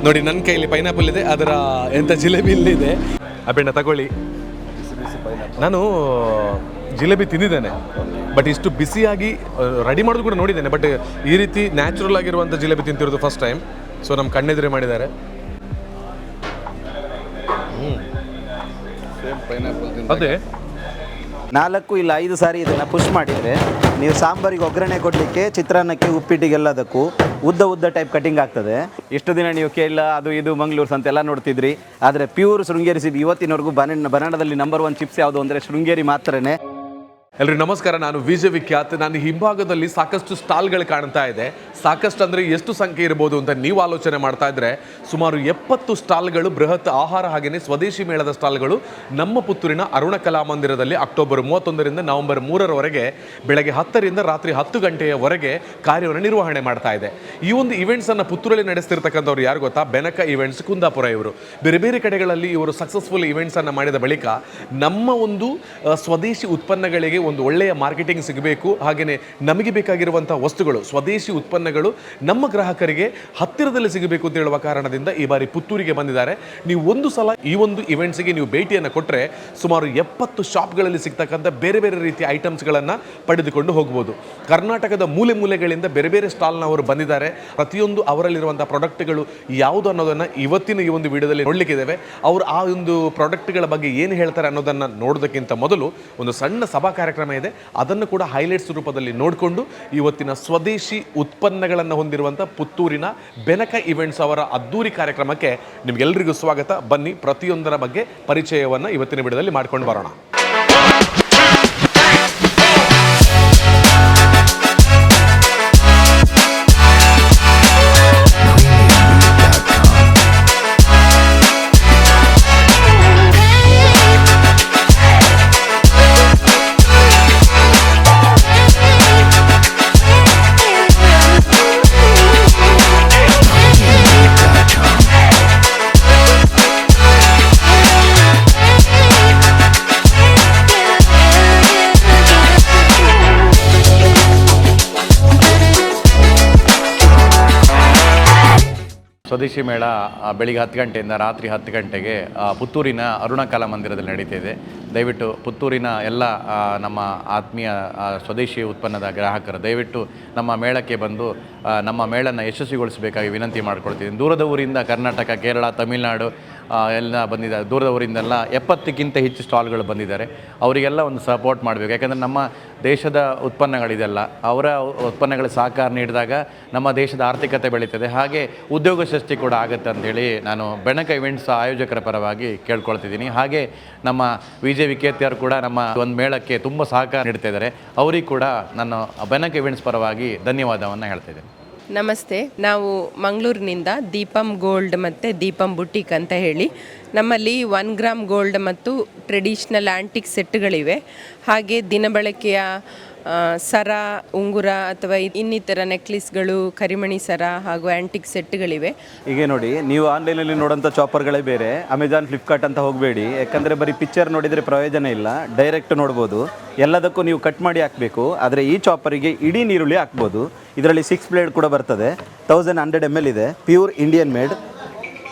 ನೋಡಿ ನನ್ನ ಕೈಯಲ್ಲಿ ಪೈನಾಪಲ್ ಇದೆ, ಅದರ ಎಂಥ ಜಿಲೇಬಿ ಇಲ್ಲಿದೆ. ಅಪ್ಪಣ್ಣ ತಗೊಳ್ಳಿ. ನಾನು ಜಿಲೇಬಿ ತಿಂದಿದ್ದೇನೆ, ಬಟ್ ಇಷ್ಟು ಬಿಸಿಯಾಗಿ ರೆಡಿ ಮಾಡೋದು ಕೂಡ ನೋಡಿದ್ದೇನೆ, ಬಟ್ ಈ ರೀತಿ ನ್ಯಾಚುರಲ್ ಆಗಿರುವಂಥ ಜಿಲೇಬಿ ತಿಂತಿರೋದು ಫಸ್ಟ್ ಟೈಮ್. ಸೊ ನಮ್ಮ ಕಣ್ಣೆದುರೇ ಮಾಡಿದ್ದಾರೆ. ಅದೇ 4 ಇಲ್ಲ 5 ಸಾರಿ ಇದನ್ನು ಪುಷ್ ಮಾಡಿದರೆ ನೀವು ಸಾಂಬಾರಿಗೆ ಒಗ್ಗರಣೆ ಕೊಡಲಿಕ್ಕೆ, ಚಿತ್ರಾನ್ನಕ್ಕೆ, ಉಪ್ಪಿಟ್ಟಿಗೆಲ್ಲದಕ್ಕೂ ಉದ್ದ ಟೈಪ್ ಕಟಿಂಗ್ ಆಗ್ತದೆ. ಇಷ್ಟು ದಿನ ನೀವು ಕೇರಳ ಅದು ಇದು ಮಂಗಳೂರು ಅಂತೆಲ್ಲ ನೋಡ್ತಿದ್ರಿ, ಆದರೆ ಪ್ಯೂರ್ ಶೃಂಗೇರಿ ಸಿಬ್ ಇವತ್ತಿನವರೆಗೂ ಬನಾಡದಲ್ಲಿ ನಂಬರ್ 1 ಚಿಪ್ಸ್ ಯಾವುದು ಅಂದರೆ ಶೃಂಗೇರಿ ಮಾತ್ರನೇ. ಎಲ್ರಿಗೂ ನಮಸ್ಕಾರ, ನಾನು ವಿಜಯ್ ವಿಖ್ಯಾತ್. ನಾನು ಹಿಂಭಾಗದಲ್ಲಿ ಸಾಕಷ್ಟು ಸ್ಟಾಲ್ಗಳು ಕಾಣ್ತಾ ಇದೆ. ಸಾಕಷ್ಟು ಅಂದರೆ ಎಷ್ಟು ಸಂಖ್ಯೆ ಇರ್ಬೋದು ಅಂತ ನೀವು ಆಲೋಚನೆ ಮಾಡ್ತಾ ಇದ್ರೆ, ಸುಮಾರು 70 ಸ್ಟಾಲ್ಗಳು, ಬೃಹತ್ ಆಹಾರ ಹಾಗೆಯೇ ಸ್ವದೇಶಿ ಮೇಳದ ಸ್ಟಾಲ್ಗಳು ನಮ್ಮ ಪುತ್ತೂರಿನ ಅರುಣ ಕಲಾಮಂದಿರದಲ್ಲಿ ಅಕ್ಟೋಬರ್ 31ರಿಂದ ನವೆಂಬರ್ 3ರವರೆಗೆ ಬೆಳಗ್ಗೆ 10ರಿಂದ ರಾತ್ರಿ 10 ಗಂಟೆಯವರೆಗೆ ಕಾರ್ಯವನ್ನು ನಿರ್ವಹಣೆ ಮಾಡ್ತಾ ಇದೆ. ಈ ಒಂದು ಇವೆಂಟ್ಸನ್ನು ಪುತ್ತೂರಲ್ಲಿ ನಡೆಸ್ತಿರ್ತಕ್ಕಂಥವ್ರು ಯಾರು ಗೊತ್ತಾ? ಬೆನಕ ಇವೆಂಟ್ಸ್ ಕುಂದಾಪುರ. ಇವರು ಬೇರೆ ಬೇರೆ ಕಡೆಗಳಲ್ಲಿ ಇವರು ಸಕ್ಸಸ್ಫುಲ್ ಇವೆಂಟ್ಸನ್ನು ಮಾಡಿದ ಬಳಿಕ ನಮ್ಮ ಒಂದು ಸ್ವದೇಶಿ ಉತ್ಪನ್ನಗಳಿಗೆ ಒಂದು ಒಳ್ಳೆಯ ಮಾರ್ಕೆಟಿಂಗ್ ಸಿಗಬೇಕು, ಹಾಗೆಯೇ ನಮಗೆ ಬೇಕಾಗಿರುವಂಥ ವಸ್ತುಗಳು, ಸ್ವದೇಶಿ ಉತ್ಪನ್ನಗಳು ನಮ್ಮ ಗ್ರಾಹಕರಿಗೆ ಹತ್ತಿರದಲ್ಲಿ ಸಿಗಬೇಕು ಅಂತ ಹೇಳುವ ಕಾರಣದಿಂದ ಈ ಬಾರಿ ಪುತ್ತೂರಿಗೆ ಬಂದಿದ್ದಾರೆ. ನೀವು ಒಂದು ಸಲ ಈ ಒಂದು ಇವೆಂಟ್ಸ್ಗೆ ನೀವು ಭೇಟಿಯನ್ನು ಕೊಟ್ಟರೆ ಸುಮಾರು 70 ಶಾಪ್ಗಳಲ್ಲಿ ಸಿಗ್ತಕ್ಕಂಥ ಬೇರೆ ಬೇರೆ ರೀತಿಯ ಐಟಮ್ಸ್ಗಳನ್ನು ಪಡೆದುಕೊಂಡು ಹೋಗ್ಬೋದು. ಕರ್ನಾಟಕದ ಮೂಲೆ ಮೂಲೆಗಳಿಂದ ಬೇರೆ ಬೇರೆ ಸ್ಟಾಲ್ನವರು ಬಂದಿದ್ದಾರೆ. ಪ್ರತಿಯೊಂದು ಅವರಲ್ಲಿರುವಂಥ ಪ್ರಾಡಕ್ಟ್ಗಳು ಯಾವುದು ಅನ್ನೋದನ್ನು ಇವತ್ತಿನ ಈ ಒಂದು ವಿಡಿಯೋದಲ್ಲಿ ನೋಡಲಿಕ್ಕಿದ್ದೇವೆ. ಅವರು ಆ ಒಂದು ಪ್ರಾಡಕ್ಟ್ಗಳ ಬಗ್ಗೆ ಏನು ಹೇಳ್ತಾರೆ ಅನ್ನೋದನ್ನು ನೋಡೋದಕ್ಕಿಂತ ಮೊದಲು ಒಂದು ಸಣ್ಣ ಸಭಾ ಕಾರ್ಯಕ್ರಮ ಇದೆ, ಅದನ್ನು ಕೂಡ ಹೈಲೈಟ್ಸ್ ರೂಪದಲ್ಲಿ ನೋಡಿಕೊಂಡು ಇವತ್ತಿನ ಸ್ವದೇಶಿ ಉತ್ಪನ್ನಗಳನ್ನು ಹೊಂದಿರುವಂಥ ಪುತ್ತೂರಿನ ಬೆನಕ ಇವೆಂಟ್ಸ್ ಅವರ ಅದ್ದೂರಿ ಕಾರ್ಯಕ್ರಮಕ್ಕೆ ನಿಮಗೆಲ್ಲರಿಗೂ ಸ್ವಾಗತ. ಬನ್ನಿ, ಪ್ರತಿಯೊಂದರ ಬಗ್ಗೆ ಪರಿಚಯವನ್ನು ಇವತ್ತಿನ ವಿಡಿಯೋದಲ್ಲಿ ಮಾಡ್ಕೊಂಡು ಬರೋಣ. ಸ್ವದೇಶಿ ಮೇಳ ಬೆಳಿಗ್ಗೆ 10 ಗಂಟೆಯಿಂದ ರಾತ್ರಿ 10 ಗಂಟೆಗೆ ಪುತ್ತೂರಿನ ಅರುಣ ಕಲಾಮಂದಿರದಲ್ಲಿ ನಡೀತಿದೆ. ದಯವಿಟ್ಟು ಪುತ್ತೂರಿನ ಎಲ್ಲ ನಮ್ಮ ಆತ್ಮೀಯ ಸ್ವದೇಶಿ ಉತ್ಪನ್ನದ ಗ್ರಾಹಕರು ದಯವಿಟ್ಟು ನಮ್ಮ ಮೇಳಕ್ಕೆ ಬಂದು ನಮ್ಮ ಮೇಳನ್ನು ಯಶಸ್ವಿಗೊಳಿಸಬೇಕಾಗಿ ವಿನಂತಿ ಮಾಡ್ಕೊಳ್ತೀನಿ. ದೂರದ ಊರಿಂದ ಕರ್ನಾಟಕ, ಕೇರಳ, ತಮಿಳುನಾಡು ಎಲ್ಲ ಬಂದಿದ್ದಾರೆ. ದೂರದ ಊರಿಂದೆಲ್ಲ 70ಕ್ಕಿಂತ ಹೆಚ್ಚು ಸ್ಟಾಲ್ಗಳು ಬಂದಿದ್ದಾರೆ. ಅವರಿಗೆಲ್ಲ ಒಂದು ಸಪೋರ್ಟ್ ಮಾಡಬೇಕು. ಯಾಕಂದರೆ ನಮ್ಮ ದೇಶದ ಉತ್ಪನ್ನಗಳಿದೆಲ್ಲ, ಅವರ ಉತ್ಪನ್ನಗಳ ಸಹಕಾರ ನೀಡಿದಾಗ ನಮ್ಮ ದೇಶದ ಆರ್ಥಿಕತೆ ಬೆಳೀತದೆ, ಹಾಗೆ ಉದ್ಯೋಗ ಸೃಷ್ಟಿ ಕೂಡ ಆಗುತ್ತೆ ಅಂಥೇಳಿ ನಾನು ಬೆನಕ ಇವೆಂಟ್ಸ್ ಆಯೋಜಕರ ಪರವಾಗಿ ಕೇಳ್ಕೊಳ್ತಿದ್ದೀನಿ. ಹಾಗೆ ನಮ್ಮ ವಿಜಯ್ ವಿಖ್ಯಾತಿಯವರು ಕೂಡ ನಮ್ಮ ಒಂದು ಮೇಳಕ್ಕೆ ತುಂಬ ಸಹಕಾರ ನೀಡ್ತಾ ಇದ್ದಾರೆ. ಅವರಿಗೆ ಕೂಡ ನಾನು ಬೆನಕ ಇವೆಂಟ್ಸ್ ಪರವಾಗಿ ಧನ್ಯವಾದವನ್ನು ಹೇಳ್ತಿದ್ದೀನಿ. ನಮಸ್ತೆ, ನಾವು ಮಂಗಳೂರಿನಿಂದ ದೀಪಂ ಗೋಲ್ಡ್ ಮತ್ತು ದೀಪಂ ಬುಟೀಕ್ ಅಂತ ಹೇಳಿ, ನಮ್ಮಲ್ಲಿ 1 ಗ್ರಾಮ್ ಗೋಲ್ಡ್ ಮತ್ತು ಟ್ರೆಡಿಷ್ನಲ್ ಆ್ಯಂಟಿಕ್ ಸೆಟ್ಗಳಿವೆ. ಹಾಗೆ ದಿನಬಳಕೆಯ ಸರ, ಉಂಗುರ ಅಥವಾ ಇನ್ನಿತರ ನೆಕ್ಲೆಸ್ಗಳು, ಕರಿಮಣಿ ಸರ ಹಾಗೂ ಆ್ಯಂಟಿಕ್ ಸೆಟ್ಗಳಿವೆ. ಈಗ ನೋಡಿ, ನೀವು ಆನ್ಲೈನಲ್ಲಿ ನೋಡೋಂಥ ಚಾಪರ್ಗಳೇ ಬೇರೆ, ಅಮೆಜಾನ್, ಫ್ಲಿಪ್ಕಾರ್ಟ್ ಅಂತ ಹೋಗಬೇಡಿ. ಯಾಕಂದರೆ ಬರೀ ಪಿಕ್ಚರ್ ನೋಡಿದರೆ ಪ್ರಯೋಜನ ಇಲ್ಲ, ಡೈರೆಕ್ಟ್ ನೋಡ್ಬೋದು. ಎಲ್ಲದಕ್ಕೂ ನೀವು ಕಟ್ ಮಾಡಿ ಹಾಕಬೇಕು. ಆದರೆ ಈ ಚಾಪರಿಗೆ ಇಡೀ ನೀರುಳ್ಳಿ ಹಾಕ್ಬೋದು. ಇದರಲ್ಲಿ 6 ಬ್ಲೇಡ್ ಕೂಡ ಬರ್ತದೆ. 1100 ml ಇದೆ, ಪ್ಯೂರ್ ಇಂಡಿಯನ್ ಮೇಡ್.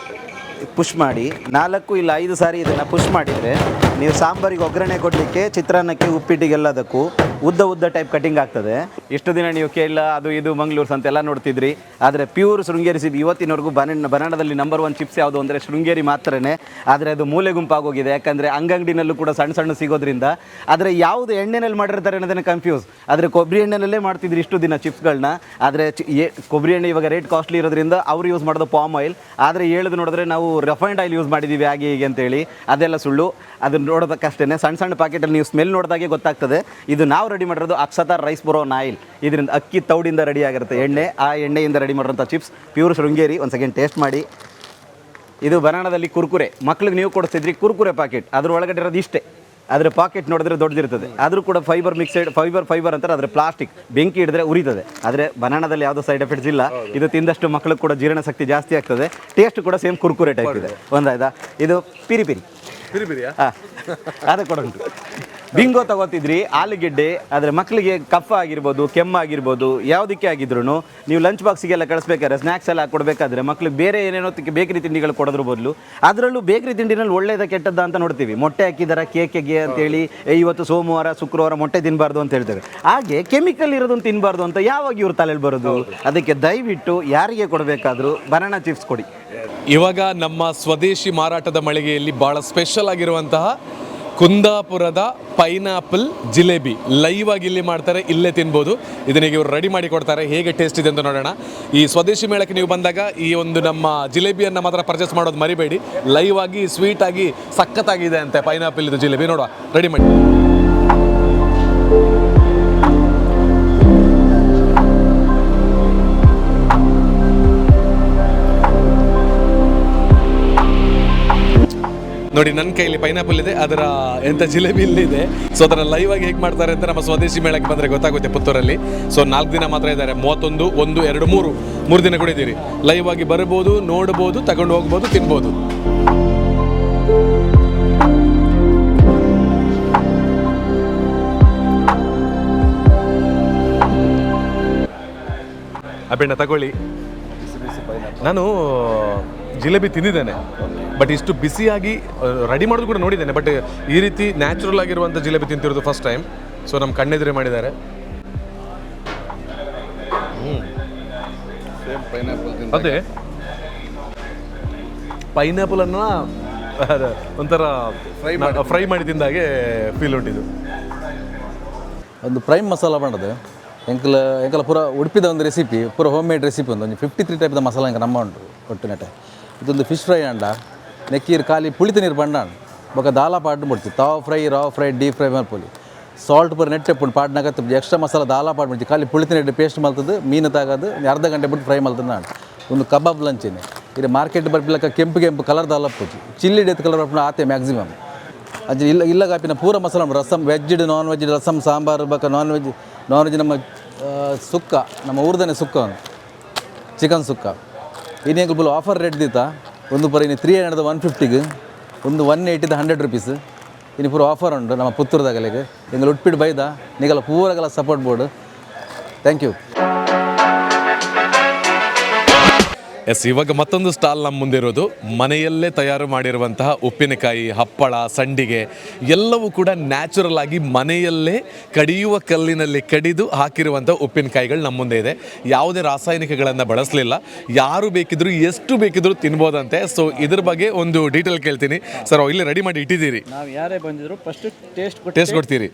ಪುಷ್ ಮಾಡಿ 4 ಇಲ್ಲ 5 ಸಾರಿ ಇದನ್ನು ಪುಷ್ ಮಾಡಿದರೆ ನೀವು ಸಾಂಬಾರಿಗೆ ಒಗ್ಗರಣೆ ಕೊಡಲಿಕ್ಕೆ, ಚಿತ್ರಾನ್ನಕ್ಕೆ, ಉಪ್ಪಿಟ್ಟಿಗೆಲ್ಲದಕ್ಕೂ ಉದ್ದ ಟೈಪ್ ಕಟಿಂಗ್ ಆಗ್ತದೆ. ಇಷ್ಟು ದಿನ ನೀವು ಕೇರಳ ಅದು ಇದು ಮಂಗಳೂರು ಅಂತೆಲ್ಲ ನೋಡ್ತಿದ್ರಿ, ಆದರೆ ಪ್ಯೂರ್ ಶೃಂಗೇರಿ ಸಿಬ್ ಇವತ್ತಿನವರೆಗೂ ಬನಾಡದಲ್ಲಿ ನಂಬರ್ 1 ಚಿಪ್ಸ್ ಯಾವುದು ಅಂದರೆ ಶೃಂಗೇರಿ ಮಾತ್ರನೇ. ಆದರೆ ಅದು ಮೂಲೆ ಗುಂಪಾಗೋಗಿದೆ, ಯಾಕಂದರೆ ಅಂಗಡಿನಲ್ಲೂ ಕೂಡ ಸಣ್ಣ ಸಿಗೋದ್ರಿಂದ. ಆದರೆ ಯಾವುದು ಎಣ್ಣೆನಲ್ಲಿ ಮಾಡಿರ್ತಾರೆ ಅನ್ನೋದನ್ನು ಕನ್ಫ್ಯೂಸ್. ಆದರೆ ಕೊಬ್ಬರಿ ಎಣ್ಣೆನಲ್ಲೇ ಮಾಡ್ತಿದ್ರು ಇಷ್ಟು ದಿನ ಚಿಪ್ಸ್ಗಳನ್ನ. ಆದರೆ ಕೊಬ್ಬರಿ ಎಣ್ಣೆ ಇವಾಗ ರೇಟ್ ಕಾಸ್ಟ್ಲಿ ಇರೋದ್ರಿಂದ ಅವ್ರು ಯೂಸ್ ಮಾಡೋದು ಪಾಮ್ ಆಯಿಲ್. ಆದರೆ ಹೇಳೋದು ನೋಡಿದ್ರೆ ನಾವು ರಿಫೈನ್ಡ್ ಆಯಿಲ್ ಯೂಸ್ ಮಾಡಿದ್ದೀವಿ ಹಾಗೆ ಹೀಗೆ ಅಂತೇಳಿ, ಅದೆಲ್ಲ ಸುಳ್ಳು. ಅದನ್ನು ನೋಡೋದಕ್ಕಷ್ಟೇ ಸಣ್ಣ ಪ್ಯಾಕೆಟಲ್ಲಿ ನೀವು ಸ್ಮೆಲ್ ನೋಡಿದಾಗೆ ಗೊತ್ತಾಗ್ತದೆ. ಇದು ನಾವು ರೆಡಿ ಮಾಡಿರೋದು ಅಕ್ಷತಾ ರೈಸ್ ಬ್ರೌನ್ ಆಯಿಲ್. ಇದರಿಂದ ಅಕ್ಕಿ ತೌಡಿಂದ ರೆಡಿ ಆಗಿರುತ್ತೆ ಎಣ್ಣೆ. ಆ ಎಣ್ಣೆಯಿಂದ ರೆಡಿ ಮಾಡಿರೋಂಥ ಚಿಪ್ಸ್ ಪ್ಯೂರ್ ಶೃಂಗೇರಿ. ಒಂದು ಸೆಕೆಂಡ್ ಟೇಸ್ಟ್ ಮಾಡಿ. ಇದು ಬನಾಡದಲ್ಲಿ ಕುರ್ಕುರೆ, ಮಕ್ಳಿಗೆ ನೀವು ಕೊಡಿಸ್ತಿದ್ರಿ ಕುರ್ಕುರೆ ಪ್ಯಾಕೆಟ್, ಅದ್ರ ಒಳಗಡೆ ಇರೋದು ಇಷ್ಟೇ. ಅದರ ಪಾಕೆಟ್ ನೋಡಿದ್ರೆ ದೊಡ್ಡದಿರ್ತದೆ. ಆದರೂ ಕೂಡ ಫೈಬರ್ ಮಿಕ್ಸೆಡ್, ಫೈಬರ್ ಅಂತಾರೆ. ಅದರ ಪ್ಲಾಸ್ಟಿಕ್, ಬೆಂಕಿ ಹಿಡಿದ್ರೆ ಉರಿತದೆ. ಆದರೆ ಬನಾನದಲ್ಲಿ ಯಾವುದೋ ಸೈಡ್ ಎಫೆಕ್ಟ್ಸ್ ಇಲ್ಲ. ಇದು ತಿಂದಷ್ಟು ಮಕ್ಕಳಿಗೆ ಕೂಡ ಜೀರ್ಣ ಶಕ್ತಿ ಜಾಸ್ತಿ ಆಗ್ತದೆ. ಟೇಸ್ಟ್ ಕೂಡ ಸೇಮ್ ಕುರ್ಕುರೆ ಟೈಪ್ ಇದೆ. ಒಂದಾಯ್ತಾ? ಇದು ಪಿರಿ ಹಾಂ, ಅದು ಕೂಡ ಉಂಟು. ಬಿಂಗೋ ತಗೋತಿದ್ರಿ, ಆಲೂಗೆಡ್ಡೆ, ಆದರೆ ಮಕ್ಕಳಿಗೆ ಕಫ ಆಗಿರ್ಬೋದು, ಕೆಮ್ಮಾಗಿರ್ಬೋದು, ಯಾವುದಕ್ಕೆ ಆಗಿದ್ರು ನೀವು ಲಂಚ್ ಬಾಕ್ಸಿಗೆಲ್ಲ ಕಳಿಸ್ಬೇಕಾದ್ರೆ ಸ್ನ್ಯಾಕ್ಸ್ ಎಲ್ಲ ಕೊಡಬೇಕಾದ್ರೆ ಮಕ್ಕಳಿಗೆ ಬೇರೆ ಏನೇನೋ ಬೇಕರಿ ತಿಂಡಿಗಳು ಕೊಡೋದ್ರ ಬದಲು ಅದರಲ್ಲೂ ಬೇಕರಿ ತಿಂಡಿನಲ್ಲಿ ಒಳ್ಳೇದ ಕೆಟ್ಟದ್ದ ಅಂತ ನೋಡ್ತೀವಿ. ಮೊಟ್ಟೆ ಹಾಕಿದಾರ ಕೇಕ್ಗೆ ಅಂತೇಳಿ ಇವತ್ತು ಸೋಮವಾರ ಶುಕ್ರವಾರ ಮೊಟ್ಟೆ ತಿನ್ನಬಾರ್ದು ಅಂತ ಹೇಳ್ತೇವೆ. ಹಾಗೆ ಕೆಮಿಕಲ್ ಇರೋದನ್ನು ತಿನ್ನಬಾರ್ದು ಅಂತ ಯಾವಾಗ ಇವ್ರ ತಲೆಯಲ್ಲಿ ಬರೋದು? ಅದಕ್ಕೆ ದಯವಿಟ್ಟು ಯಾರಿಗೆ ಕೊಡಬೇಕಾದ್ರೂ ಬನಾನಾ ಚಿಪ್ಸ್ ಕೊಡಿ. ಇವಾಗ ನಮ್ಮ ಸ್ವದೇಶಿ ಮಾರಾಟದ ಮಳಿಗೆಯಲ್ಲಿ ಭಾಳ ಸ್ಪೆಷಲ್ ಆಗಿರುವಂತಹ ಕುಂದಾಪುರದ ಪೈನಾಪಲ್ ಜಿಲೇಬಿ ಲೈವ್ ಆಗಿ ಇಲ್ಲಿ ಮಾಡ್ತಾರೆ, ಇಲ್ಲೇ ತಿನ್ಬೋದು. ಇದನ್ನ ಇವರು ರೆಡಿ ಮಾಡಿ ಕೊಡ್ತಾರೆ. ಹೇಗೆ ಟೇಸ್ಟ್ ಇದೆ ಅಂತ ನೋಡೋಣ. ಈ ಸ್ವದೇಶಿ ಮೇಳಕ್ಕೆ ನೀವು ಬಂದಾಗ ಈ ಒಂದು ನಮ್ಮ ಜಿಲೇಬಿಯನ್ನು ಮಾತ್ರ ಪರ್ಚೇಸ್ ಮಾಡೋದು ಮರಿಬೇಡಿ. ಲೈವ್ ಆಗಿ ಸ್ವೀಟ್ ಆಗಿ ಸಖತ್ತಾಗಿದೆ ಅಂತೆ ಪೈನಾಪಲ್ ಇದು ಜಿಲೇಬಿ. ನೋಡುವ, ರೆಡಿ ಮಾಡಿ. ನೋಡಿ, ನನ್ನ ಕೈಯಲ್ಲಿ ಪೈನಾಪಲ್ ಇದೆ, ಅದರ ಎಂಥ ಜಿಲೇಬಿ ಇಲ್ಲಿದೆ. ಸೊ ಅದನ್ನು ಲೈವ್ ಆಗಿ ಹೇಗೆ ಮಾಡ್ತಾರೆ ಅಂತ ನಮ್ಮ ಸ್ವದೇಶಿ ಮೇಳಕ್ಕೆ ಬಂದರೆ ಗೊತ್ತಾಗುತ್ತೆ ಪುತ್ತೂರಲ್ಲಿ. ಸೊ 4 ದಿನ ಮಾತ್ರ ಇದ್ದಾರೆ, 31, 1, 2, 3 ದಿನ ಕೂಡ ಇದ್ದೀರಿ. ಲೈವ್ ಆಗಿ ಬರ್ಬೋದು, ನೋಡ್ಬೋದು, ತಗೊಂಡು ಹೋಗ್ಬೋದು, ತಿನ್ಬೋದು. ಅಬ್ಬಣ್ಣ ತಗೊಳ್ಳಿ. ನಾನು ಜಿಲೇಬಿ ತಿಂದಿದ್ದೇನೆ, ಬಟ್ ಇಷ್ಟು ಬಿಸಿಯಾಗಿ ರೆಡಿ ಮಾಡೋದು ಕೂಡ ನೋಡಿದ್ದೇನೆ. ಬಟ್ ಈ ರೀತಿ ನ್ಯಾಚುರಲ್ ಆಗಿರುವಂಥ ಜಿಲೇಬಿ ತಿಂತಿರೋದು ಫಸ್ಟ್ ಟೈಮ್. ಸೊ ನಮ್ಮ ಕಣ್ಣೆದುರೇ ಮಾಡಿದ್ದಾರೆ. ಅದೇ ಪೈನಾಪಲನ್ನು ಒಂಥರ ಫ್ರೈ ಮಾಡಿ ತಿಂದಾಗೆ ಫೀಲ್ ಉಂಟಿದು. ಒಂದು ಪ್ರೈಮ್ ಮಸಾಲ ಮಾಡೋದು ಎಂಕಲ ಪೂರ ಉಡುಪಿದ ಒಂದು ರೆಸಿಪಿ, ಪೂರ ಹೋಮ್ ಮೇಡ್ ರೆಸಿಪಿ. ಒಂದು 53 ಟೈಪ್ದ ಮಸಾಲ ಇಂಕ ನಮ್ಮ ಉಂಟು ಒಟ್ಟು ನೆಟ್ಟೆ. ಇದೊಂದು ಫಿಶ್ ಫ್ರೈ ಅಂಡ ನೆಕ್ಕೀರು ಖಾಲಿ ಪುಳಿತ ನೀರು ಬಂಡಾಣ ಬೊಕ್ಕ ದಾಲ ಪಾಡ್ದು ಬಿಡ್ತೀವಿ. ತಾವ್ ಫ್ರೈ, ರಾ ಫ್ರೈ, ಡೀಪ್ ಫ್ರೈ ಮಲ್ಪೊಲಿ ಸಾಲ್ಟ್ ಪೂರ ನೆಟ್ಟೆ ಪುಂಡು ಪಾಡ್ನಾಗತ್ತೆ. ಎಕ್ಸ್ಟ್ರಾ ಮಸಾಲ ದಾಲ ಪಾಡ್ ಬಿಡ್ತೀವಿ. ಖಾಲಿ ಪುಳಿತ ನೀರು ಪೇಸ್ಟ್ ಮಲ್ತದ್ದು, ಮೀನು ತಾಗೋದು, ಅರ್ಧ ಗಂಟೆ ಬಿಟ್ಟು ಫ್ರೈ ಮಲ್ತದ್ದು ನಾನು. ಒಂದು ಕಬಾಬ್ ಲಂಚಿನಿ ಇದು ಮಾರ್ಕೆಟ್ ಬರ್ಪಿಲಕ್ಕ ಕೆಂಪು ಕಲರ್ ದಾಲ ಪೂಜಿ ಚಿಲ್ಲಿ ಡೆತ್ ಕಲರ್ ಬರ್ಪುನ ಆತೆ ಮ್ಯಾಕ್ಸಿಮಮ್ ಅದು ಇಲ್ಲ ಕಾಪಿನ ಪೂರ masala rasam veg non veg rasam sambar ಬಕ್ಕ ನಾನ್ ವೆಜ್ ನಮ್ಮ ಸುಕ್ಕ, ನಮ್ಮ ಊರ್ದನೆ ಸುಕ್ಕ ಒಂದು ಚಿಕನ್ ಸುಕ್ಕ. ಇನ್ನೇನು ಫುಲ್ ಆಫರ್ ರೇಟ್ ದಿತ್ತ ಒಂದು ಪರ ಇನ್ನು 300 150ಗೆ, ಒಂದು 180 100 ರುಪೀಸ್. ಇನ್ನು ಪೂರ ಆಫರ್ ಉಂಟು ನಮ್ಮ ಪುತ್ತೂರ್ದಾಗಲಿಗೆ. ನಿಂಗೆ ಉಟ್ಬಿಟ್ಟು ಬೈದ ನಿಗಲ ಪೂರಗಲ support board. Thank you. Yes, ಇವಾಗ ಮತ್ತೊಂದು ಸ್ಟಾಲ್ ನಮ್ಮ ಮುಂದೆ ಇರೋದು ಮನೆಯಲ್ಲೇ ತಯಾರು ಮಾಡಿರುವಂತಹ ಉಪ್ಪಿನಕಾಯಿ, ಹಪ್ಪಳ, ಸಂಡಿಗೆ ಎಲ್ಲವೂ ಕೂಡ ನ್ಯಾಚುರಲ್ ಆಗಿ ಮನೆಯಲ್ಲೇ ಕಡಿಯುವ ಕಲ್ಲಿನಲ್ಲಿ ಕಡಿದು ಹಾಕಿರುವಂಥ ಉಪ್ಪಿನಕಾಯಿಗಳು ನಮ್ಮ ಮುಂದೆ ಇದೆ. ಯಾವುದೇ ರಾಸಾಯನಿಕಗಳನ್ನು ಬಳಸಲಿಲ್ಲ. ಯಾರು ಬೇಕಿದ್ರು ಎಷ್ಟು ಬೇಕಿದ್ರು ತಿನ್ಬೋದಂತೆ. ಸೊ ಇದ್ರ ಬಗ್ಗೆ ಒಂದು ಡೀಟೇಲ್ ಕೇಳ್ತೀನಿ. ಸರ್, ಇಲ್ಲಿ ರೆಡಿ ಮಾಡಿ ಇಟ್ಟಿದ್ದೀರಿ, ನಾವು ಯಾರೇ ಬಂದಿದ್ರು ಫಸ್ಟ್ ಟೇಸ್ಟ್ ಕೊಡ್ತೀರಿ.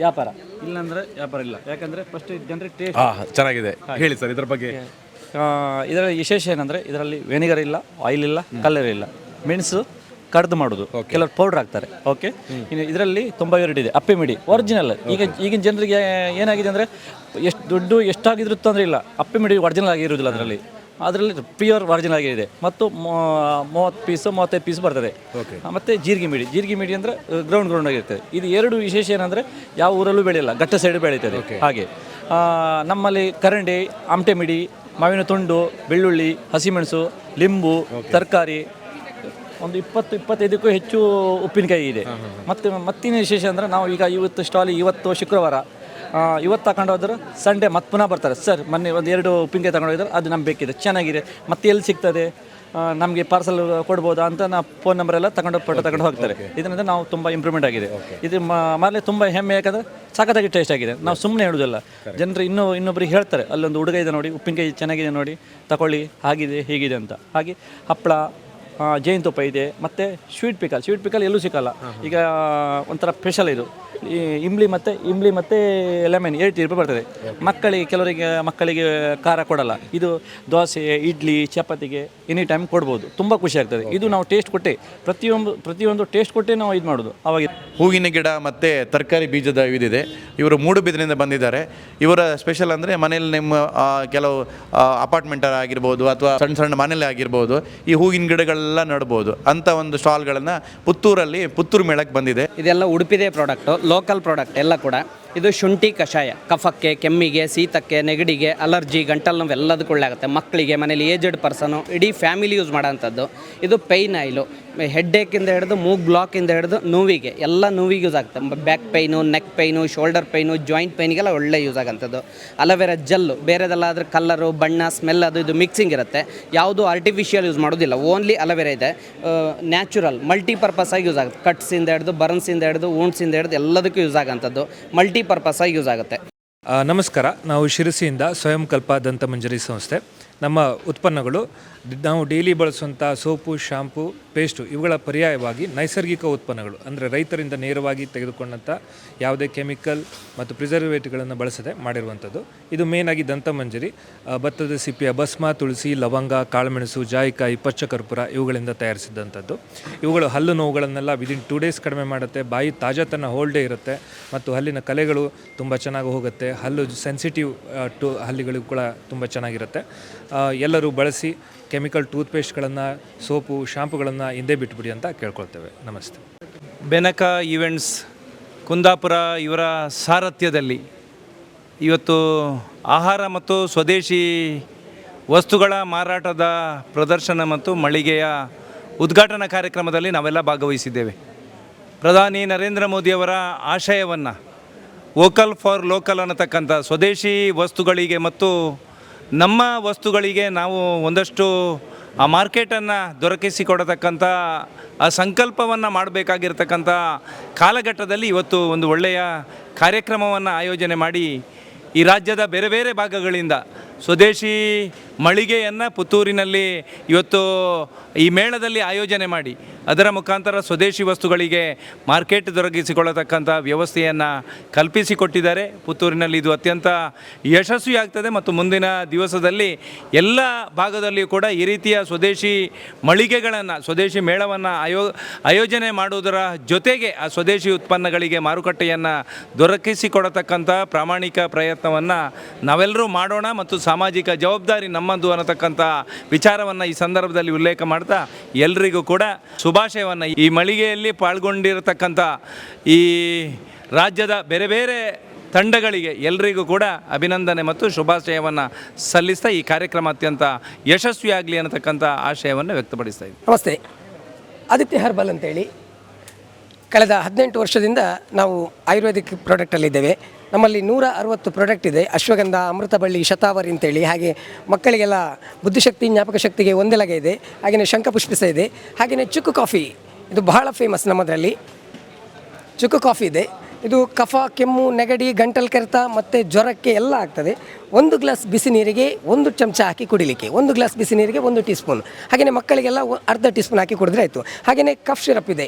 ವ್ಯಾಪಾರ ಇಲ್ಲಾಂದ್ರೆ ವ್ಯಾಪಾರ ಇಲ್ಲ. ಯಾಕಂದರೆ ಫಸ್ಟ್ ಜನರಿಗೆ ಟೇಸ್ಟ್ ಚೆನ್ನಾಗಿದೆ. ಹೇಳಿ ಸರ್ ಇದ್ರ ಬಗ್ಗೆ. ಇದರ ವಿಶೇಷ ಏನಂದರೆ ಇದರಲ್ಲಿ ವೆನಿಗರ್ ಇಲ್ಲ, ಆಯಿಲ್ ಇಲ್ಲ, ಕಲರ್ ಇಲ್ಲ, ಮೆಣಸು ಕಡ್ದು ಮಾಡೋದು, ಕೆಲವರು ಪೌಡ್ರ್ ಹಾಕ್ತಾರೆ. ಓಕೆ, ಇನ್ನು ಇದರಲ್ಲಿ ತುಂಬ ವೆರೈಟಿ ಇದೆ. ಅಪ್ಪೆ ಮಿಡಿ ಒರಿಜಿನಲ್. ಈಗಿನ ಜನರಿಗೆ ಏನಾಗಿದೆ ಅಂದರೆ ಎಷ್ಟು ದುಡ್ಡು ಎಷ್ಟಾಗಿದ್ರು ತೊಂದರೆ ಇಲ್ಲ, ಅಪ್ಪೆ ಮಿಡಿ ಒರಿಜಿನಲ್ ಆಗಿರೋದಿಲ್ಲ ಅದರಲ್ಲಿ ಪ್ಯೂರ್ ಒರಿಜಿನಲ್ ಆಗಿದೆ. ಮತ್ತು 30 ಪೀಸು 35 ಪೀಸ್ ಬರ್ತದೆ. ಮತ್ತು ಜೀರಿಗೆ ಮಿಡಿ ಅಂದರೆ ಗ್ರೌಂಡ್ ಆಗಿರ್ತದೆ. ಇದು ಎರಡು ವಿಶೇಷ ಏನಂದರೆ ಯಾವ ಊರಲ್ಲೂ ಬೆಳೆಯಲ್ಲ, ಘಟ್ಟ ಸೈಡ್ ಬೆಳೀತದೆ. ಹಾಗೆ ನಮ್ಮಲ್ಲಿ ಕರಂಡಿ, ಆಮಟೆ ಮಿಡಿ, ಮಾವಿನ ತುಂಡು, ಬೆಳ್ಳುಳ್ಳಿ, ಹಸಿಮೆಣಸು, ಲಿಂಬು, ತರಕಾರಿ, ಒಂದು 20-25ಕ್ಕೂ ಹೆಚ್ಚು ಉಪ್ಪಿನಕಾಯಿ ಇದೆ. ಮತ್ತಿನ ವಿಶೇಷ ಅಂದರೆ ನಾವು ಈಗ ಇವತ್ತು ಶುಕ್ರವಾರ ಇವತ್ತು ತಗೊಂಡು ಹೋದ್ರೆ ಸಂಡೇ ಮತ್ತೆ ಪುನಃ ಬರ್ತಾರೆ. ಸರ್ ಮೊನ್ನೆ 1-2 ಉಪ್ಪಿನಕಾಯಿ ತಗೊಂಡು ಹೋಗಿದ್ರೆ ಅದು ನಮ್ಗೆ ಬೇಕಿದೆ, ಚೆನ್ನಾಗಿದೆ, ಮತ್ತೆ ಎಲ್ಲಿ ಸಿಗ್ತದೆ, ನಮಗೆ ಪಾರ್ಸಲ್ ಕೊಡ್ಬೋದಾ ಅಂತ ನಾವು ಫೋನ್ ನಂಬರ್ ಎಲ್ಲ ತಗೊಂಡು ಹೋಗ್ತಾರೆ. ಇದರಿಂದ ನಾವು ತುಂಬ ಇಂಪ್ರೂವ್ಮೆಂಟ್ ಆಗಿದೆ. ಇದು ಮೊದಲೇ ತುಂಬ ಹೆಮ್ಮೆ, ಯಾಕಂದರೆ ಸಖತ್ತಾಗಿ ಟೇಸ್ಟ್ ಆಗಿದೆ. ನಾವು ಸುಮ್ಮನೆ ಹೇಳೋದಿಲ್ಲ, ಜನರು ಇನ್ನೊಬ್ಬರಿಗೆ ಹೇಳ್ತಾರೆ, ಅಲ್ಲೊಂದು ಹುಡುಗ ಇದೆ ನೋಡಿ, ಉಪ್ಪಿನಕಾಯಿ ಚೆನ್ನಾಗಿದೆ ನೋಡಿ, ತಗೊಳ್ಳಿ, ಹಾಗಿದೆ ಹೀಗಿದೆ ಅಂತ. ಹಾಗೆ ಹಪ್ಪಳ, ಜೇನುತುಪ್ಪ ಇದೆ, ಮತ್ತು ಸ್ವೀಟ್ ಪಿಕಲ್ ಎಲ್ಲೂ ಸಿಕ್ಕಲ್ಲ. ಈಗ ಒಂಥರ ಸ್ಪೆಷಲ್ ಇದು. ಈ ಇಂಬ್ಲಿ ಮತ್ತು ಲೆಮನ್ 80 ರೂಪಾಯಿ ಬರ್ತದೆ. ಮಕ್ಕಳಿಗೆ ಖಾರ ಕೊಡಲ್ಲ. ಇದು ದೋಸೆ, ಇಡ್ಲಿ, ಚಪಾತಿಗೆ ಎನಿ ಟೈಮ್ ಕೊಡ್ಬೋದು. ತುಂಬ ಖುಷಿ ಆಗ್ತದೆ. ಇದು ನಾವು ಟೇಸ್ಟ್ ಕೊಟ್ಟೆ ಪ್ರತಿಯೊಂದು ಟೇಸ್ಟ್ ಕೊಟ್ಟೆ ನಾವು ಇದು ಮಾಡೋದು. ಅವಾಗ ಹೂವಿನ ಗಿಡ ಮತ್ತು ತರಕಾರಿ ಬೀಜದ ಇದಿದೆ. ಇವರು ಮೂಡುಬಿದಿರೆಯಿಂದ ಬಂದಿದ್ದಾರೆ. ಇವರ ಸ್ಪೆಷಲ್ ಅಂದರೆ ಮನೇಲಿ ನಿಮ್ಮ ಕೆಲವು ಅಪಾರ್ಟ್ಮೆಂಟ್ ಆಗಿರ್ಬೋದು ಅಥವಾ ಸಣ್ಣ ಮನೇಲಿ ಆಗಿರ್ಬೋದು, ಈ ಹೂವಿನ ಗಿಡಗಳೆಲ್ಲ ನಡ್ಬೋದು ಅಂಥ ಒಂದು ಸ್ಟಾಲ್ಗಳನ್ನು ಪುತ್ತೂರು ಮೇಳಕ್ಕೆ ಬಂದಿದೆ. ಇದೆಲ್ಲ ಉಡುಪಿದೆ ಪ್ರಾಡಕ್ಟು, ಲೋಕಲ್ ಪ್ರಾಡಕ್ಟ್ ಎಲ್ಲ ಕೂಡ. ಇದು ಶುಂಠಿ ಕಷಾಯ, ಕಫಕ್ಕೆ, ಕೆಮ್ಮಿಗೆ, ಶೀತಕ್ಕೆ, ನೆಗಡಿಗೆ, ಅಲರ್ಜಿ, ಗಂಟಲು ನೋವು ಎಲ್ಲದಕ್ಕೂ ಒಳ್ಳೆ ಆಗುತ್ತೆ. ಮಕ್ಕಳಿಗೆ, ಮನೇಲಿ ಏಜೆಡ್ ಪರ್ಸನು, ಇಡೀ ಫ್ಯಾಮಿಲಿ ಯೂಸ್ ಮಾಡೋಂಥದ್ದು. ಇದು ಪೈನ್ ಆಯಿಲು. ಹೆಡ್ಡೇಕಿಂದ ಹಿಡಿದು ಮೂಗ್ ಬ್ಲಾಕಿಂದ ಹಿಡಿದು ನೋವಿಗೆ ಎಲ್ಲ ನೋವಿಗೆ ಯೂಸ್ ಆಗುತ್ತೆ. Back pain, neck pain, shoulder pain, joint ಪೈನಿಗೆಲ್ಲ ಒಳ್ಳೆ ಯೂಸ್ ಆಗೋಂಥದ್ದು. ಅಲೋವೆರಾ ಜೆಲ್ಲು, ಬೇರೆದೆಲ್ಲಾದರೆ ಕಲ್ಲರು, ಬಣ್ಣ, ಸ್ಮೆಲ್ ಅದು ಇದು ಮಿಕ್ಸಿಂಗ್ ಇರುತ್ತೆ. ಯಾವುದು ಆರ್ಟಿಫಿಷಿಯಲ್ ಯೂಸ್ ಮಾಡೋದಿಲ್ಲ, ಓನ್ಲಿ ಅಲೋವೆರಾ ಇದೆ. ನ್ಯಾಚುರಲ್ ಮಲ್ಟಿಪರ್ಪಸ್ ಆಗಿ ಯೂಸ್ ಆಗುತ್ತೆ. ಕಟ್ಸಿಂದ ಹಿಡಿದು, ಬರ್ನ್ಸಿಂದ ಹಿಡಿದು, ವೂಂಡ್ಸಿಂದ ಹಿಡಿದು ಎಲ್ಲದಕ್ಕೂ ಯೂಸ್ ಆಗೋಂಥದ್ದು. ಮಲ್ಟಿಪರ್ಪಸ್ ಆಗಿ ಯೂಸ್ ಆಗುತ್ತೆ. ನಮಸ್ಕಾರ, ನಾವು ಶಿರಸಿಯಿಂದ ಸ್ವಯಂಕಲ್ಪ ದಂತಮಂಜರಿ ಸಂಸ್ಥೆ. ನಮ್ಮ ಉತ್ಪನ್ನಗಳು ನಾವು ಡೈಲಿ ಬಳಸುವಂಥ ಸೋಪು, ಶಾಂಪು, ಪೇಸ್ಟು ಇವುಗಳ ಪರ್ಯಾಯವಾಗಿ ನೈಸರ್ಗಿಕ ಉತ್ಪನ್ನಗಳು, ಅಂದರೆ ರೈತರಿಂದ ನೇರವಾಗಿ ತೆಗೆದುಕೊಂಡಂಥ ಯಾವುದೇ ಕೆಮಿಕಲ್ ಮತ್ತು ಪ್ರಿಸರ್ವೇಟಿವ್ಗಳನ್ನು ಬಳಸದೆ ಮಾಡಿರುವಂಥದ್ದು. ಇದು ಮೇನಾಗಿ ದಂತಮಂಜರಿ, ಭತ್ತದ ಸಿಪ್ಪೆಯ ಭಸ್ಮ, ತುಳಸಿ, ಲವಂಗ, ಕಾಳುಮೆಣಸು, ಜಾಯಿಕಾಯಿ, ಪಚ್ಚಕರ್ಪೂರ ಇವುಗಳಿಂದ ತಯಾರಿಸಿದಂಥದ್ದು. ಇವುಗಳು ಹಲ್ಲು ನೋವುಗಳನ್ನೆಲ್ಲ ವಿದಿನ್ 2 ಡೇಸ್ ಕಡಿಮೆ ಮಾಡುತ್ತೆ. ಬಾಯಿ ತಾಜಾತನ ಹೋಲ್ಡೇ ಇರುತ್ತೆ ಮತ್ತು ಹಲ್ಲಿನ ಕಲೆಗಳು ತುಂಬ ಚೆನ್ನಾಗಿ ಹೋಗುತ್ತೆ. ಹಲ್ಲು ಸೆನ್ಸಿಟಿವ್ ಟು ಹಲ್ಲಿಗಳಿಗೂ ಕೂಡ ತುಂಬ ಚೆನ್ನಾಗಿರುತ್ತೆ. ಎಲ್ಲರೂ ಬಳಸಿ ಕೆಮಿಕಲ್ ಟೂತ್ಪೇಸ್ಟ್ಗಳನ್ನು, ಸೋಪು, ಶಾಂಪುಗಳನ್ನು ಹಿಂದೆ ಬಿಟ್ಬಿಡಿ ಅಂತ ಕೇಳ್ಕೊಳ್ತೇವೆ. ನಮಸ್ತೆ. ಬೆನಕ ಈವೆಂಟ್ಸ್ ಕುಂದಾಪುರ ಇವರ ಸಾರಥ್ಯದಲ್ಲಿ ಇವತ್ತು ಆಹಾರ ಮತ್ತು ಸ್ವದೇಶಿ ವಸ್ತುಗಳ ಮಾರಾಟದ ಪ್ರದರ್ಶನ ಮತ್ತು ಮಳಿಗೆಯ ಉದ್ಘಾಟನಾ ಕಾರ್ಯಕ್ರಮದಲ್ಲಿ ನಾವೆಲ್ಲ ಭಾಗವಹಿಸಿದ್ದೇವೆ. ಪ್ರಧಾನಿ ನರೇಂದ್ರ ಮೋದಿಯವರ ಆಶಯವನ್ನು ವೋಕಲ್ ಫಾರ್ ಲೋಕಲ್ ಅನ್ನತಕ್ಕಂಥ ಸ್ವದೇಶಿ ವಸ್ತುಗಳಿಗೆ ಮತ್ತು ನಮ್ಮ ವಸ್ತುಗಳಿಗೆ ನಾವು ಒಂದಷ್ಟು ಆ ಮಾರ್ಕೆಟನ್ನು ದೊರಕಿಸಿಕೊಡತಕ್ಕಂಥ ಆ ಸಂಕಲ್ಪವನ್ನು ಮಾಡಬೇಕಾಗಿರ್ತಕ್ಕಂಥ ಕಾಲಘಟ್ಟದಲ್ಲಿ ಇವತ್ತು ಒಂದು ಒಳ್ಳೆಯ ಕಾರ್ಯಕ್ರಮವನ್ನು ಆಯೋಜನೆ ಮಾಡಿ ಈ ರಾಜ್ಯದ ಬೇರೆ ಬೇರೆ ಭಾಗಗಳಿಂದ ಸ್ವದೇಶಿ ಮಳಿಗೆಯನ್ನು ಪುತ್ತೂರಿನಲ್ಲಿ ಇವತ್ತು ಈ ಮೇಳದಲ್ಲಿ ಆಯೋಜನೆ ಮಾಡಿ ಅದರ ಮುಖಾಂತರ ಸ್ವದೇಶಿ ವಸ್ತುಗಳಿಗೆ ಮಾರ್ಕೆಟ್ ದೊರಕಿಸಿಕೊಳ್ಳತಕ್ಕಂಥ ವ್ಯವಸ್ಥೆಯನ್ನು ಕಲ್ಪಿಸಿಕೊಟ್ಟಿದ್ದಾರೆ. ಪುತ್ತೂರಿನಲ್ಲಿ ಇದು ಅತ್ಯಂತ ಯಶಸ್ವಿಯಾಗ್ತದೆ ಮತ್ತು ಮುಂದಿನ ದಿವಸದಲ್ಲಿ ಎಲ್ಲ ಭಾಗದಲ್ಲಿಯೂ ಕೂಡ ಈ ರೀತಿಯ ಸ್ವದೇಶಿ ಮಳಿಗೆಗಳನ್ನು, ಸ್ವದೇಶಿ ಮೇಳವನ್ನು ಆಯೋಜನೆ ಮಾಡುವುದರ ಜೊತೆಗೆ ಆ ಸ್ವದೇಶಿ ಉತ್ಪನ್ನಗಳಿಗೆ ಮಾರುಕಟ್ಟೆಯನ್ನು ದೊರಕಿಸಿಕೊಡತಕ್ಕಂಥ ಪ್ರಾಮಾಣಿಕ ಪ್ರಯತ್ನವನ್ನು ನಾವೆಲ್ಲರೂ ಮಾಡೋಣ ಮತ್ತು ಸಾಮಾಜಿಕ ಜವಾಬ್ದಾರಿ ನಮ್ಮದು ಅನ್ನತಕ್ಕಂಥ ವಿಚಾರವನ್ನು ಈ ಸಂದರ್ಭದಲ್ಲಿ ಉಲ್ಲೇಖ ಮಾಡ್ತಾ ಎಲ್ರಿಗೂ ಕೂಡ ಶುಭಾಶಯವನ್ನು, ಈ ಮಳಿಗೆಯಲ್ಲಿ ಪಾಲ್ಗೊಂಡಿರತಕ್ಕಂಥ ಈ ರಾಜ್ಯದ ಬೇರೆ ಬೇರೆ ತಂಡಗಳಿಗೆ ಎಲ್ರಿಗೂ ಕೂಡ ಅಭಿನಂದನೆ ಮತ್ತು ಶುಭಾಶಯವನ್ನು ಸಲ್ಲಿಸ್ತಾ ಈ ಕಾರ್ಯಕ್ರಮ ಅತ್ಯಂತ ಯಶಸ್ವಿಯಾಗಲಿ ಅನ್ನತಕ್ಕಂಥ ಆಶಯವನ್ನು ವ್ಯಕ್ತಪಡಿಸ್ತಾ ಇದ್ದೀನಿ. ನಮಸ್ತೆ. ಆದಿತ್ಯ ಹರ್ಬಲ್ ಅಂತೇಳಿ ಕಳೆದ 18 ವರ್ಷದಿಂದ ನಾವು ಆಯುರ್ವೇದಿಕ್ ಪ್ರಾಡಕ್ಟಲ್ಲಿದ್ದೇವೆ. ನಮ್ಮಲ್ಲಿ 160 ಪ್ರಾಡಕ್ಟ್ ಇದೆ. ಅಶ್ವಗಂಧ, ಅಮೃತಬಳ್ಳಿ, ಶತಾವರಿ ಅಂತೇಳಿ, ಹಾಗೆ ಮಕ್ಕಳಿಗೆಲ್ಲ ಬುದ್ಧಿಶಕ್ತಿ, ಜ್ಞಾಪಕ ಶಕ್ತಿಗೆ ಒಂದೆಲಗೆ ಇದೆ. ಹಾಗೆಯೇ ಶಂಖಪುಷ್ಪಿಸ ಇದೆ. ಹಾಗೆಯೇ ಚುಕ್ಕು ಕಾಫಿ, ಇದು ಬಹಳ ಫೇಮಸ್ ನಮ್ಮದರಲ್ಲಿ. ಚುಕ್ಕು ಕಾಫಿ ಇದೆ. ಇದು ಕಫ, ಕೆಮ್ಮು, ನೆಗಡಿ, ಗಂಟಲು ಕೆರೆತ ಮತ್ತು ಜ್ವರಕ್ಕೆ ಎಲ್ಲ ಆಗ್ತದೆ. 1 ಗ್ಲಾಸ್ ಬಿಸಿ ನೀರಿಗೆ 1 ಚಮಚ ಹಾಕಿ ಕುಡಿಲಿಕ್ಕೆ, 1 ಗ್ಲಾಸ್ ಬಿಸಿ ನೀರಿಗೆ 1 ಟೀ ಸ್ಪೂನ್. ಹಾಗೆಯೇ ಮಕ್ಕಳಿಗೆಲ್ಲ ಅರ್ಧ ಟೀ ಸ್ಪೂನ್ ಹಾಕಿ ಕುಡಿದ್ರೆ ಆಯಿತು. ಹಾಗೆಯೇ ಕಫ್ ಸಿರಪ್ ಇದೆ,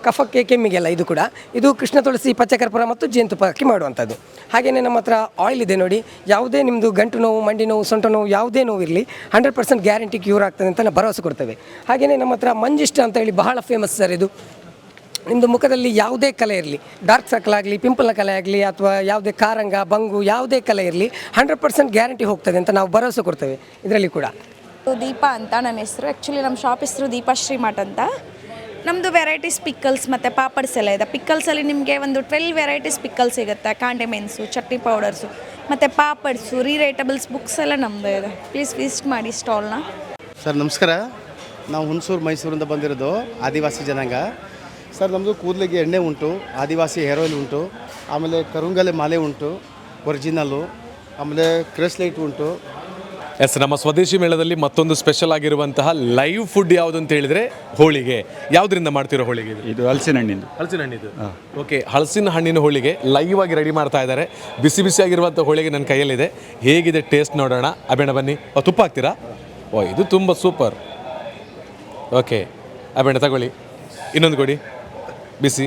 ಕಫಕ್ಕೆ, ಕೆಮ್ಮಿಗೆಲ್ಲ. ಇದು ಕೂಡ ಇದು ಕೃಷ್ಣ ತುಳಸಿ, ಪಚ್ಚಕರ್ಪೂರ ಮತ್ತು ಜೇನುತುಪ್ಪ ಹಾಕಿ ಮಾಡುವಂಥದ್ದು. ಹಾಗೆಯೇ ನಮ್ಮ ಹತ್ರ ಆಯಿಲ್ ಇದೆ ನೋಡಿ. ಯಾವುದೇ ನಿಮ್ಮದು ಗಂಟು ನೋವು, ಮಂಡಿ ನೋವು, ಸೊಂಟ ನೋವು ಯಾವುದೇ ನೋವು ಇರಲಿ 100% ಗ್ಯಾರಂಟಿ ಕ್ಯೂರ್ ಆಗ್ತದೆ ಅಂತ ನಾವು ಭರವಸೆ ಕೊಡ್ತೇವೆ. ಹಾಗೆಯೇ ನಮ್ಮ ಹತ್ರ ಮಂಜಿಷ್ಟ ಅಂತ ಹೇಳಿ ಬಹಳ ಫೇಮಸ್ ಸರ್. ಇದು ನಿಮ್ಮದು ಮುಖದಲ್ಲಿ ಯಾವುದೇ ಕಲೆ ಇರಲಿ, ಡಾರ್ಕ್ ಸರ್ಕಲ್ ಆಗಲಿ, ಪಿಂಪಲ್ನ ಕಲೆ ಆಗಲಿ, ಅಥವಾ ಯಾವುದೇ ಕಾರಂಗ, ಬಂಗು ಯಾವುದೇ ಕಲೆ ಇರಲಿ 100% ಗ್ಯಾರಂಟಿ ಹೋಗ್ತದೆ ಅಂತ ನಾವು ಭರವಸೆ ಕೊಡ್ತೇವೆ ಇದರಲ್ಲಿ ಕೂಡ. ದೀಪಾ ಅಂತ ನನ್ನ ಹೆಸರು. ಆ್ಯಕ್ಚುಲಿ ನಮ್ಮ ಶಾಪ್ ಹೆಸರು ದೀಪಾ ಶ್ರೀಮಠ್ ಅಂತ. ನಮ್ಮದು ವೆರೈಟೀಸ್ ಪಿಕ್ಕಲ್ಸ್ ಮತ್ತು ಪಾಪಡ್ಸ್ ಎಲ್ಲ ಇದೆ. ಪಿಕ್ಕಲ್ಸಲ್ಲಿ ನಿಮಗೆ ಒಂದು 12 ವೆರೈಟೀಸ್ ಪಿಕ್ಕಲ್ಸ್ ಸಿಗುತ್ತೆ. ಕಾಂಡೆ ಮೆಣಸು, ಚಟ್ನಿ ಪೌಡರ್ಸು ಮತ್ತು ಪಾಪಡ್ಸು, ರೀರೈಟಬಲ್ಸ್ ಬುಕ್ಸ್ ಎಲ್ಲ ನಮ್ಮದು ಇದೆ. ಪ್ಲೀಸ್ ವಿಸಿಟ್ ಮಾಡಿ ಸ್ಟಾಲ್ನ. ಸರ್ ನಮಸ್ಕಾರ. ನಾವು ಹುಣಸೂರು, ಮೈಸೂರಿಂದ ಬಂದಿರೋದು, ಆದಿವಾಸಿ ಜನಾಂಗ. ಸರ್ ನಮ್ಮದು ಕೂದಲಿಗೆ ಎಣ್ಣೆ ಉಂಟು, ಆದಿವಾಸಿ ಹೇರ್ ಆಯಿಲ್ ಉಂಟು, ಆಮೇಲೆ ಕರುಂಗಲೆ ಮಾಲೆ ಉಂಟು ಒರಿಜಿನಲ್ಲು, ಆಮೇಲೆ ಕ್ರೆಸ್ಲೈಟ್ ಉಂಟು. ಎಸ್, ನಮ್ಮ ಸ್ವದೇಶಿ ಮೇಳದಲ್ಲಿ ಮತ್ತೊಂದು ಸ್ಪೆಷಲ್ ಆಗಿರುವಂತಹ ಲೈವ್ ಫುಡ್ ಯಾವುದು ಅಂತ ಹೇಳಿದರೆ ಹೋಳಿಗೆ. ಯಾವುದರಿಂದ ಮಾಡ್ತಿರೋ ಹೋಳಿಗೆ ಇದು ಹಲಸಿನ ಹಣ್ಣಿಂದು. ಹಲಸಿನ ಹಣ್ಣಿದು. ಓಕೆ, ಹಲಸಿನ ಹಣ್ಣಿನ ಹೋಳಿಗೆ ಲೈವ್ ಆಗಿ ರೆಡಿ ಮಾಡ್ತಾ ಇದ್ದಾರೆ. ಬಿಸಿ ಬಿಸಿಯಾಗಿರುವಂಥ ಹೋಳಿಗೆ ನನ್ನ ಕೈಯಲ್ಲಿದೆ. ಹೇಗಿದೆ ಟೇಸ್ಟ್ ನೋಡೋಣ. ಅಬೇಣ ಬನ್ನಿ. ತುಪ್ಪ ಹಾಕ್ತೀರಾ? ಇದು ತುಂಬ ಸೂಪರ್. ಓಕೆ ಅಬೇಣ ತಗೊಳ್ಳಿ. ಇನ್ನೊಂದು ಕೊಡಿ, ಬಿಸಿ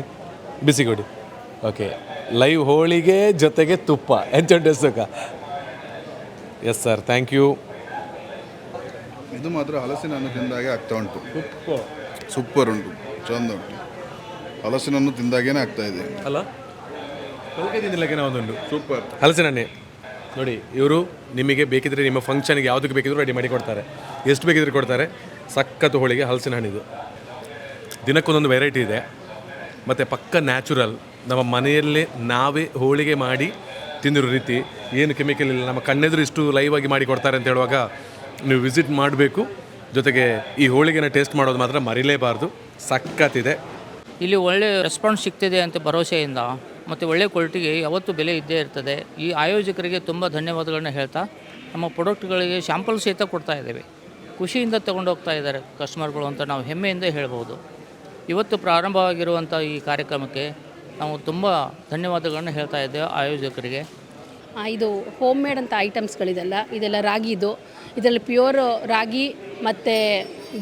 ಬಿಸಿ ಕೊಡಿ. ಓಕೆ, ಲೈವ್ ಹೋಳಿಗೆ ಜೊತೆಗೆ ತುಪ್ಪ, ಎಂಚ taste. Yes sir, thank you. ಇದು ಮಾತ್ರ ಹಲಸಿನ ಹಣ್ಣು ತಿಂದಾಗೆ ಆಗ್ತಾ ಉಂಟು. ಸೂಪರ್ ಉಂಟು, ಚಂದ ಉಂಟು. ಹಲಸಿನ ಹಣ್ಣು ತಿಂದಾಗೇನೆ ಆಗ್ತಾ ಇದೆ ಅಲ್ಲ? ಒಂದುಂಟು ಸೂಪರ್ ಹಲಸಿನ ಹಣ್ಣೆ ನೋಡಿ. ಇವರು ನಿಮಗೆ ಬೇಕಿದ್ರೆ ನಿಮ್ಮ ಫಂಕ್ಷನ್ಗೆ ಯಾವುದಕ್ಕೆ ಬೇಕಿದ್ರೂ ರೆಡಿ ಮಾಡಿ ಕೊಡ್ತಾರೆ. ಎಷ್ಟು ಬೇಕಿದ್ರೆ ಕೊಡ್ತಾರೆ. ಸಖತ್ತು ಹೋಳಿಗೆ ಹಲಸಿನ ಹಣ್ಣಿದು. ದಿನಕ್ಕೊಂದೊಂದು ವೆರೈಟಿ ಇದೆ ಮತ್ತು ಪಕ್ಕ ನ್ಯಾಚುರಲ್. ನಮ್ಮ ಮನೆಯಲ್ಲೇ ನಾವೇ ಹೋಳಿಗೆ ಮಾಡಿ ತಿಂದಿರೋ ರೀತಿ, ಏನು ಕೆಮಿಕಲ್ ಇಲ್ಲ. ನಮ್ಮ ಕಣ್ಣೆದುರು ಇಷ್ಟು ಲೈವ್ ಆಗಿ ಮಾಡಿ ಕೊಡ್ತಾರೆ ಅಂತ ಹೇಳುವಾಗ ನೀವು ವಿಸಿಟ್ ಮಾಡಬೇಕು. ಜೊತೆಗೆ ಈ ಹೋಳಿಗೆನ ಟೇಸ್ಟ್ ಮಾಡೋದು ಮಾತ್ರ ಮರಿಲೇಬಾರ್ದು, ಸಖತ್ತಿದೆ. ಇಲ್ಲಿ ಒಳ್ಳೆ ರೆಸ್ಪಾನ್ಸ್ ಸಿಗ್ತಿದೆ ಅಂತ ಭರವಸೆಯಿಂದ ಮತ್ತು ಒಳ್ಳೆ ಕ್ವಾಲಿಟಿಗೆ ಯಾವತ್ತೂ ಬೆಲೆ ಇದ್ದೇ ಇರ್ತದೆ. ಈ ಆಯೋಜಕರಿಗೆ ತುಂಬ ಧನ್ಯವಾದಗಳನ್ನ ಹೇಳ್ತಾ ನಮ್ಮ ಪ್ರಾಡಕ್ಟ್ಗಳಿಗೆ ಶಾಂಪಲ್ ಸಹಿತ ಕೊಡ್ತಾ ಇದ್ದೇವೆ. ಖುಷಿಯಿಂದ ತಗೊಂಡು ಹೋಗ್ತಾ ಇದ್ದಾರೆ ಕಸ್ಟಮರ್ಗಳು ಅಂತ ನಾವು ಹೆಮ್ಮೆಯಿಂದ ಹೇಳ್ಬೋದು. ಇವತ್ತು ಪ್ರಾರಂಭವಾಗಿರುವಂಥ ಈ ಕಾರ್ಯಕ್ರಮಕ್ಕೆ ನಾವು ತುಂಬ ಧನ್ಯವಾದಗಳನ್ನ ಹೇಳ್ತಾ ಇದ್ದೇವೆ ಆಯೋಜಕರಿಗೆ. ಇದು ಹೋಮ್ ಮೇಡ್ ಅಂತ ಐಟಮ್ಸ್ಗಳಿದೆಲ್ಲ, ಇದೆಲ್ಲ ರಾಗಿದು, ಇದರಲ್ಲಿ ಪ್ಯೂರ್ ರಾಗಿ ಮತ್ತು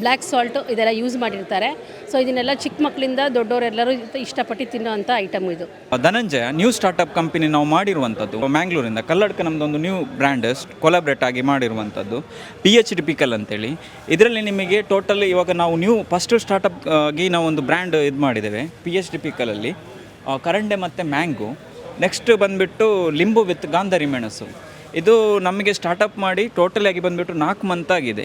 ಬ್ಲ್ಯಾಕ್ ಸಾಲ್ಟು ಇದೆಲ್ಲ ಯೂಸ್ ಮಾಡಿರ್ತಾರೆ. ಸೊ ಇದನ್ನೆಲ್ಲ ಚಿಕ್ಕ ಮಕ್ಕಳಿಂದ ದೊಡ್ಡವರೆಲ್ಲರೂ ಇಷ್ಟಪಟ್ಟು ತಿನ್ನೋ ಅಂಥ ಐಟಮ್ ಇದು. ಧನಂಜಯ ನ್ಯೂ ಸ್ಟಾರ್ಟಪ್ ಕಂಪನಿ ನಾವು ಮಾಡಿರುವಂಥದ್ದು ಮ್ಯಾಂಗ್ಳೂರಿಂದ. ಕಲ್ಲಡ್ಕ ನಮ್ಮದೊಂದು ನ್ಯೂ ಬ್ರ್ಯಾಂಡ್ ಕೊಲಾಬ್ರೇಟ್ ಆಗಿ ಮಾಡಿರುವಂಥದ್ದು PHD ಪಿಕಲ್ ಅಂತೇಳಿ. ಇದರಲ್ಲಿ ನಿಮಗೆ ಟೋಟಲ್ ಇವಾಗ ನಾವು ಫಸ್ಟ್ ಸ್ಟಾರ್ಟಪ್ ಆಗಿ ನಾವು ಒಂದು ಬ್ರ್ಯಾಂಡ್ ಇದು ಮಾಡಿದ್ದೇವೆ PHD ಪಿಕಲಲ್ಲಿ. ಕರಂಡೆ ಮತ್ತು ಮ್ಯಾಂಗೋ, ನೆಕ್ಸ್ಟ್ ಬಂದುಬಿಟ್ಟು ಲಿಂಬು ವಿತ್ ಗಾಂಧಾರಿ ಮೆಣಸು. ಇದು ನಮಗೆ ಸ್ಟಾರ್ಟಪ್ ಮಾಡಿ ಟೋಟಲ್ ಆಗಿ ಬಂದುಬಿಟ್ಟು 4 ಮಂತ್ ಆಗಿದೆ.